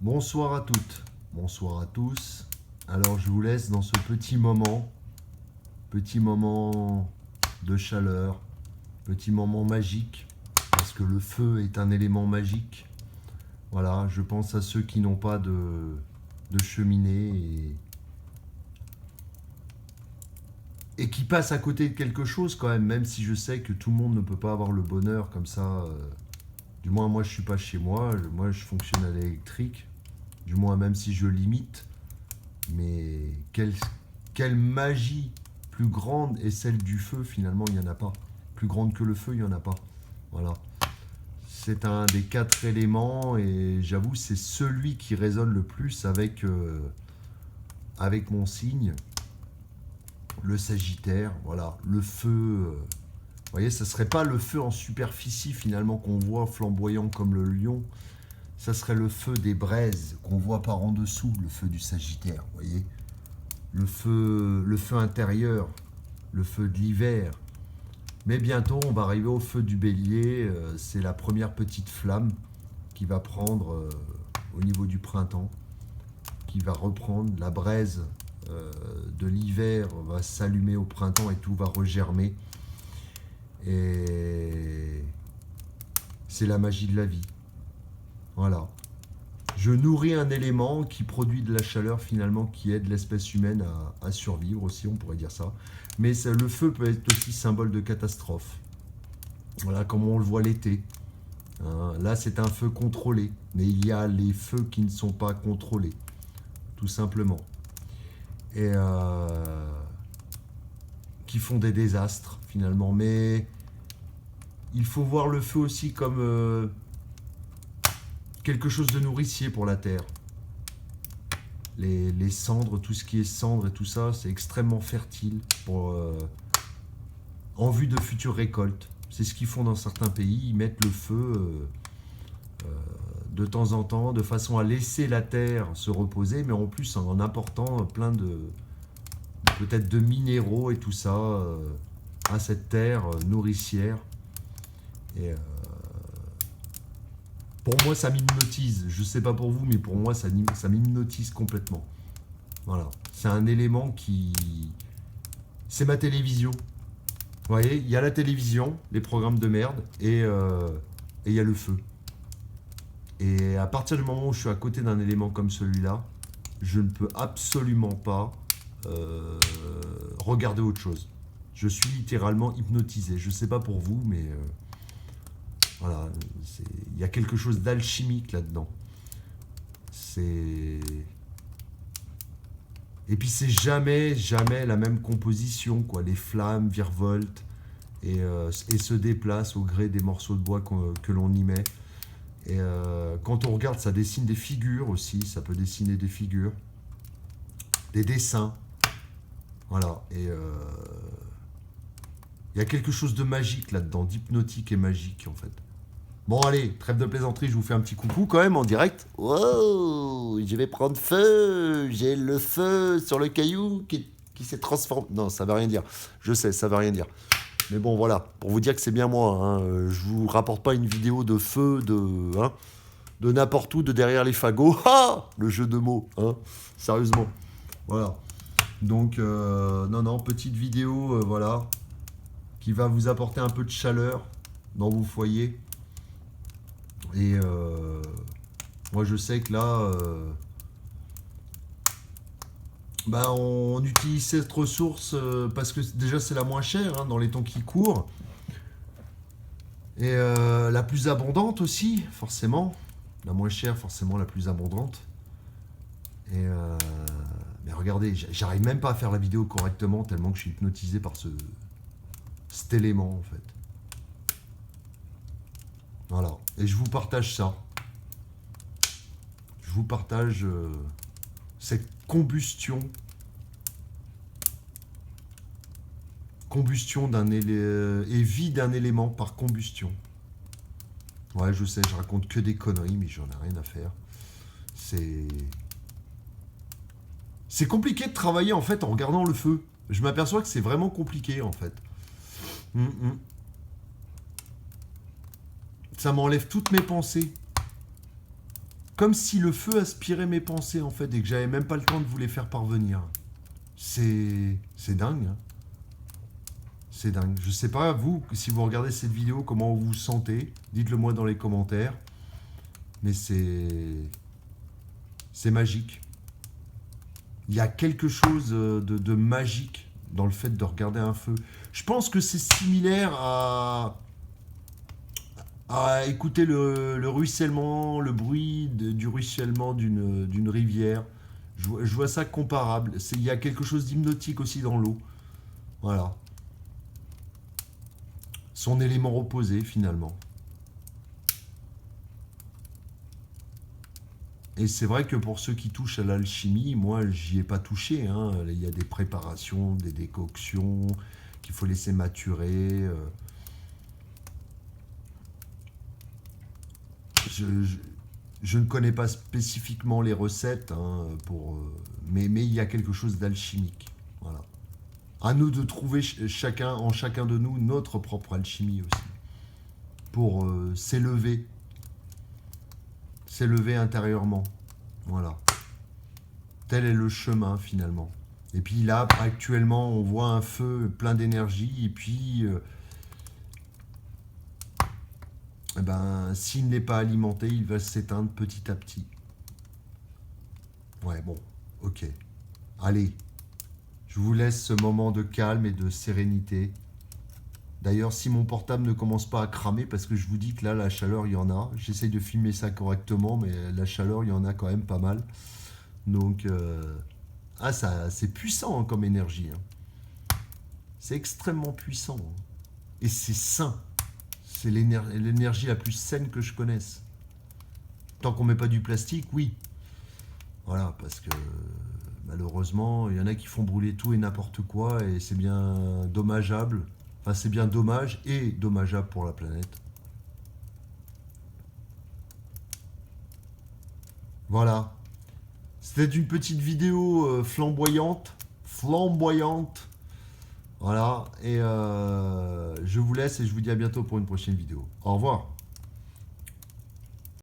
Bonsoir à toutes, bonsoir à tous. Alors je vous laisse dans ce petit moment de chaleur, petit moment magique, parce que le feu est un élément magique. Voilà, je pense à ceux qui n'ont pas de cheminée et qui passent à côté de quelque chose quand même si je sais que tout le monde ne peut pas avoir le bonheur comme ça. Du moins moi je suis pas chez moi, moi je fonctionne à l'électrique, du moins même si je limite. Mais quelle magie plus grande est celle du feu finalement, il n'y en a pas. Plus grande que le feu, il n'y en a pas. Voilà. C'est un des quatre éléments et j'avoue c'est celui qui résonne le plus avec mon signe, le Sagittaire. Voilà, le feu. Vous voyez, ça serait pas le feu en superficie finalement qu'on voit flamboyant comme le lion. Ça serait le feu des braises qu'on voit par en dessous, le feu du Sagittaire. Vous voyez, le feu intérieur, le feu de l'hiver. Mais bientôt, on va arriver au feu du bélier. C'est la première petite flamme qui va prendre au niveau du printemps, qui va reprendre la braise de l'hiver, va s'allumer au printemps et tout va regermer. Et c'est la magie de la vie. Voilà. Je nourris un élément qui produit de la chaleur finalement, qui aide l'espèce humaine à survivre aussi, on pourrait dire ça. Mais le feu peut être aussi symbole de catastrophe. Voilà, comme on le voit l'été. Hein, là, c'est un feu contrôlé. Mais il y a les feux qui ne sont pas contrôlés, tout simplement. Et qui font des désastres, finalement. Mais il faut voir le feu aussi comme quelque chose de nourricier pour la Terre. Les cendres, tout ce qui est cendres et tout ça, c'est extrêmement fertile en vue de futures récoltes. C'est ce qu'ils font dans certains pays, ils mettent le feu de temps en temps, de façon à laisser la terre se reposer, mais en plus en apportant plein peut-être de minéraux et tout ça à cette terre nourricière. Et pour moi, ça m'hypnotise. Je sais pas pour vous, mais pour moi, ça m'hypnotise complètement. Voilà. C'est un élément qui... C'est ma télévision. Vous voyez, il y a la télévision, les programmes de merde, et il y a le feu. Et à partir du moment où je suis à côté d'un élément comme celui-là, je ne peux absolument pas regarder autre chose. Je suis littéralement hypnotisé. Je ne sais pas pour vous, mais voilà, il y a quelque chose d'alchimique là-dedans. Et puis c'est jamais la même composition, quoi. Les flammes virevoltent et se déplacent au gré des morceaux de bois que l'on y met. Et quand on regarde, ça dessine des figures aussi. Ça peut dessiner des figures, des dessins. Voilà. Et il y a quelque chose de magique là-dedans, d'hypnotique et magique en fait. Bon allez, trêve de plaisanterie, je vous fais un petit coucou quand même en direct. Wow, je vais prendre feu, j'ai le feu sur le caillou qui s'est transformé. Non, ça veut rien dire. Je sais, ça veut rien dire. Mais bon, voilà, pour vous dire que c'est bien moi. Hein. Je vous rapporte pas une vidéo de feu, de n'importe où, de derrière les fagots. Ah, le jeu de mots, hein. Sérieusement. Voilà. Donc, non, petite vidéo, voilà, qui va vous apporter un peu de chaleur dans vos foyers. Et moi, je sais que là, on utilise cette ressource parce que déjà, c'est la moins chère hein, dans les temps qui courent. Et la plus abondante aussi, forcément. La moins chère, forcément, la plus abondante. Et mais regardez, j'arrive même pas à faire la vidéo correctement tellement que je suis hypnotisé par cet élément, en fait. Voilà. Et je vous partage ça. Je vous partage cette combustion et vie d'un élément par combustion. Ouais, je sais, je raconte que des conneries, mais j'en ai rien à faire. C'est compliqué de travailler en fait en regardant le feu. Je m'aperçois que c'est vraiment compliqué en fait. Ça m'enlève toutes mes pensées. Comme si le feu aspirait mes pensées, en fait, et que j'avais même pas le temps de vous les faire parvenir. C'est dingue, hein. C'est dingue. Je sais pas, vous, si vous regardez cette vidéo, comment vous vous sentez. Dites-le moi dans les commentaires. Mais c'est magique. Il y a quelque chose de magique dans le fait de regarder un feu. Je pense que c'est similaire à écouter le ruissellement, le bruit du ruissellement d'une rivière. Je vois ça comparable. Il y a quelque chose d'hypnotique aussi dans l'eau. Voilà. Son élément opposé, finalement. Et c'est vrai que pour ceux qui touchent à l'alchimie, moi, j'y ai pas touché, hein. Il y a des préparations, des décoctions qu'il faut laisser maturer. Je ne connais pas spécifiquement les recettes, hein, mais il y a quelque chose d'alchimique. Voilà. À nous de trouver chacun de nous notre propre alchimie aussi. Pour s'élever intérieurement. Voilà. Tel est le chemin finalement. Et puis là, actuellement, on voit un feu plein d'énergie. Et puis, s'il n'est pas alimenté, il va s'éteindre petit à petit. Ouais, bon, ok. Allez, je vous laisse ce moment de calme et de sérénité. D'ailleurs, si mon portable ne commence pas à cramer, parce que je vous dis que là, la chaleur, il y en a. J'essaye de filmer ça correctement, mais la chaleur, il y en a quand même pas mal. Donc, ça, c'est puissant, hein, comme énergie, hein. C'est extrêmement puissant, hein. Et c'est sain. C'est l'énergie la plus saine que je connaisse. Tant qu'on met pas du plastique, oui. Voilà, parce que malheureusement, il y en a qui font brûler tout et n'importe quoi, et c'est bien dommageable. Enfin, c'est bien dommage et dommageable pour la planète. Voilà. C'était une petite vidéo flamboyante. Voilà. Et je vous laisse et je vous dis à bientôt pour une prochaine vidéo. Au revoir.